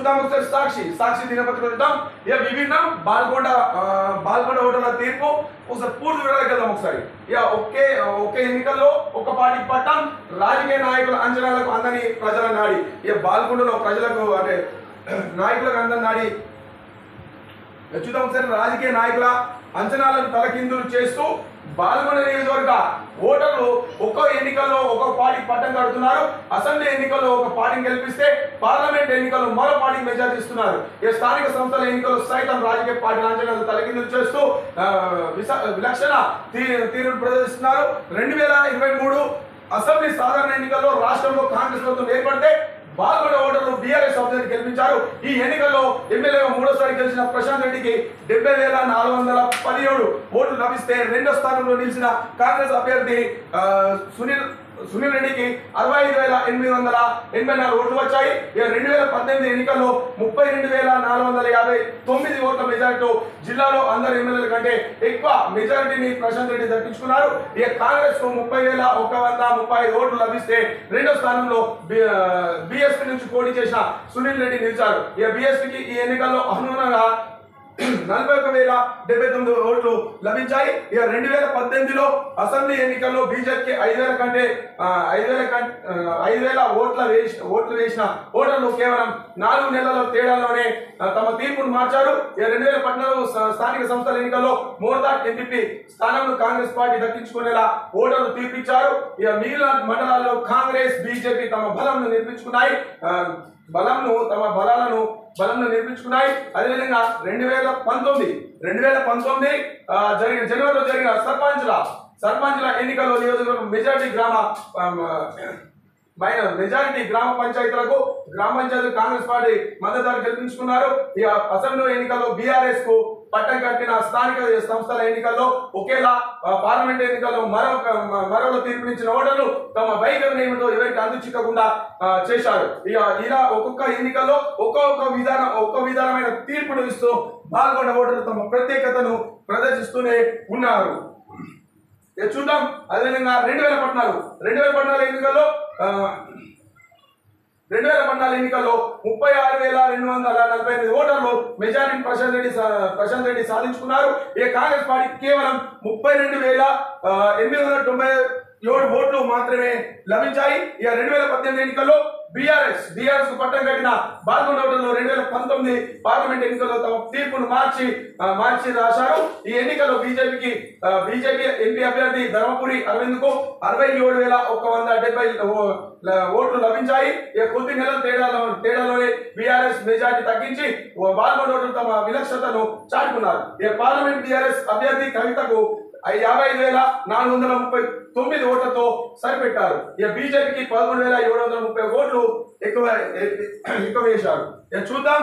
చూద్దాం ఒకసారి సాక్షి దినపత్రిక చూద్దాం. ఇక విభిన్నం బాల్కొండ ఓటర్ల తీర్పు ఒకసారి పూర్తి వివరాలకు వెళ్దాం. ఒకసారి ఇక ఒకే ఎన్నికల్లో ఒక పార్టీ పట్టం, రాజకీయ నాయకుల అంచనాలకు అందని ప్రజల నాడి. ఇక బాల్కొండలో ప్రజలకు అంటే నాయకులకు అందని నాడి. చూద్దాం ఒకసారి రాజకీయ నాయకుల అంచనాలను తలకిందులు చేస్తూ బాల్కొండ నియోజకవర్గ ఓటర్లు ఒక్కో ఎన్నికల్లో ఒక్కో పార్టీ పట్టం కడుతున్నారు. అసెంబ్లీ ఎన్నికల్లో ఒక పార్టీని గెలిపిస్తే పార్లమెంట్ ఎన్నికల్లో మరో పార్టీకి మెజార్టీ ఇస్తున్నారు. ఈ స్థానిక సంస్థల ఎన్నికల్లో సైతం రాజకీయ పార్టీల అంచనాలు తలకిందులు చేస్తూ విలక్షణ తీరును ప్రదర్శిస్తున్నారు. 2023 అసెంబ్లీ సాధారణ ఎన్నికల్లో రాష్ట్రంలో కాంగ్రెస్ ప్రభుత్వం ఏర్పడితే బాల్కొండ ఓటర్లు బీఆర్ఎస్ అభ్యర్థిని గెలిపించారు. ఈ ఎన్నికల్లో ఎమ్మెల్యేగా మూడోసారి గెలిచిన ప్రశాంత్ రెడ్డికి 70,417 ఓట్లు లభిస్తే రెండో స్థానంలో నిలిచిన కాంగ్రెస్ అభ్యర్థి సునీల్ రెడ్డికి 65,884 ఓట్లు వచ్చాయి. 2018 ఎన్నికల్లో 32,459 ఓట్ల మెజారిటీ జిల్లాలో అందరు ఎమ్మెల్యేల కంటే ఎక్కువ మెజారిటీని ప్రశాంత్ రెడ్డి దక్కించుకున్నారు. ఇక కాంగ్రెస్ కు 30,135 ఓట్లు లభిస్తే రెండో స్థానంలో బీఎస్పీ నుంచి పోటీ చేసిన సునీల్ రెడ్డి నిలిచారు. ఇక బీఎస్పీకి ఈ ఎన్నికల్లో అనుగుణంగా 41,079 ఓట్లు లభించాయి. ఇక 2018లో అసెంబ్లీ ఎన్నికల్లో బీజేపీకి 5,000 ఓట్లు వేసిన ఓటర్లు కేవలం 4 నెలల తేడాలోనే తమ తీర్పును మార్చారు. ఇక 2014 స్థానిక సంస్థల ఎన్నికల్లో మోర్దాట్ ఎంపీ స్థానంలో కాంగ్రెస్ పార్టీ దక్కించుకునేలా ఓటర్లు తీర్పిచ్చారు. ఇక మిగిలిన మండలాల్లో కాంగ్రెస్ బీజేపీ తమ బలంను నిర్మించుకున్నాయి. నిర్మించుకున్నాయి. అదేవిధంగా 2019 జనవరిలో జరిగిన సర్పంచ్ల ఎన్నికల్లో నియోజకవర్గం మెజారిటీ గ్రామ పంచాయతీలకు కాంగ్రెస్ పార్టీ మద్దతు గెలిపించుకున్నారు. ఇక అసెంబ్లీ ఎన్నికల్లో బీఆర్ఎస్ కు పట్టం కట్టిన స్థానిక సంస్థల ఎన్నికల్లో ఒకేలా పార్లమెంట్ ఎన్నికల్లో మరో తీర్పునిచ్చిన ఓటర్లు తమ వైఖరిని ఏమిటో ఎవరికి అందించకుండా చేశారు. ఇక ఇలా ఒక్కొక్క ఎన్నికల్లో ఒక్కొక్క విధానమైన తీర్పును ఇస్తూ బాల్కొండ ఓటర్లు తమ ప్రత్యేకతను ప్రదర్శిస్తూనే ఉన్నారు. చూద్దాం. అదేవిధంగా 2014 ఎన్నికల్లో 36,248 ఓటర్లు మెజారిటీ ప్రశాంత్ రెడ్డి సాధించుకున్నారు. ఇక కాంగ్రెస్ పార్టీ కేవలం 32,897 ఓట్లు మాత్రమే లభించాయి. ఇక 2018 ఎన్నికల్లో బీఆర్ఎస్ కు పట్టం కట్టిన బాల్కొండ ఓటర్లు 2019 పార్లమెంట్ ఎన్నికల్లో తమ తీర్పును మార్చి రాశారు. ఈ ఎన్నికల్లో బీజేపీ ఎంపీ అభ్యర్థి ధర్మపురి అరవింద్ కు 67,170 ఓట్లు లభించాయి. ఇక కొద్ది నెలల తేడాలోనే బీఆర్ఎస్ మెజార్టీ తగ్గించి బాల్కొండ ఓటర్లు తమ విలక్షణతను చాటుకున్నారు. ఇక పార్లమెంట్ బీఆర్ఎస్ అభ్యర్థి కవితకు 55,439 ఓట్లతో సరిపెట్టారు. ఇక బీజేపీకి 11,730 ఓట్లు ఎక్కువ వేశారు. చూద్దాం.